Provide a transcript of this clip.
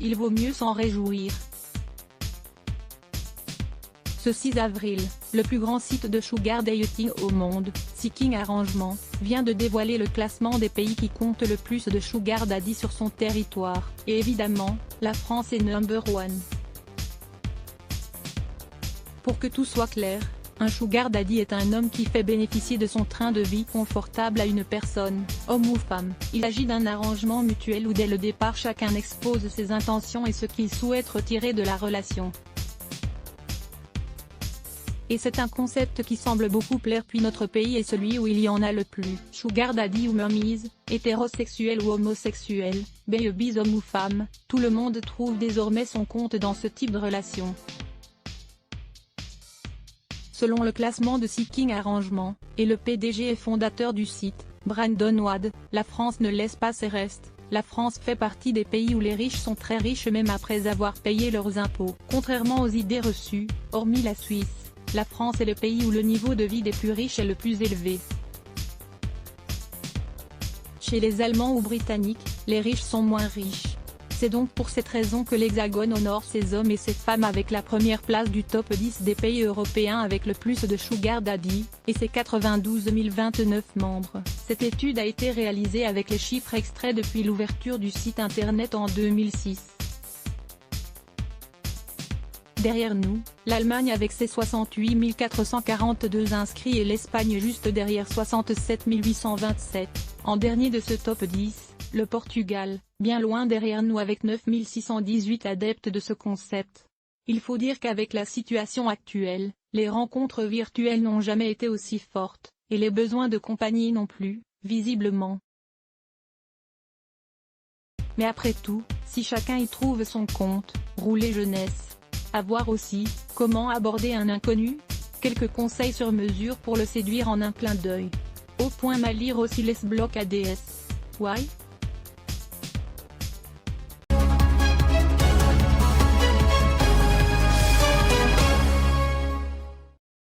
il vaut mieux s'en réjouir. Ce 6 avril, le plus grand site de sugar dating au monde, Seeking Arrangement, vient de dévoiler le classement des pays qui comptent le plus de sugar daddy sur son territoire, et évidemment, la France est number 1. Pour que tout soit clair, un sugar daddy est un homme qui fait bénéficier de son train de vie confortable à une personne, homme ou femme. Il s'agit d'un arrangement mutuel où dès le départ chacun expose ses intentions et ce qu'il souhaite retirer de la relation. Et c'est un concept qui semble beaucoup plaire puis notre pays est celui où il y en a le plus. Sugar daddy ou mummies, hétérosexuel ou homosexuel, babies homme ou femme, tout le monde trouve désormais son compte dans ce type de relation. Selon le classement de Seeking Arrangement, et le PDG et fondateur du site, Brandon Wade, la France ne laisse pas ses restes. La France fait partie des pays où les riches sont très riches même après avoir payé leurs impôts. Contrairement aux idées reçues, hormis la Suisse, la France est le pays où le niveau de vie des plus riches est le plus élevé. Chez les Allemands ou Britanniques, les riches sont moins riches. C'est donc pour cette raison que l'Hexagone honore ses hommes et ses femmes avec la première place du top 10 des pays européens avec le plus de sugar daddy, et ses 92 029 membres. Cette étude a été réalisée avec les chiffres extraits depuis l'ouverture du site internet en 2006. Derrière nous, l'Allemagne avec ses 68 442 inscrits et l'Espagne juste derrière 67 827. En dernier de ce top 10, le Portugal, bien loin derrière nous avec 9 618 adeptes de ce concept. Il faut dire qu'avec la situation actuelle, les rencontres virtuelles n'ont jamais été aussi fortes, et les besoins de compagnie non plus, visiblement. Mais après tout, si chacun y trouve son compte, roulez jeunesse. À voir aussi, comment aborder un inconnu? Quelques conseils sur mesure pour le séduire en un clin d'œil. Au point à lire aussi les blocs ADS. Why?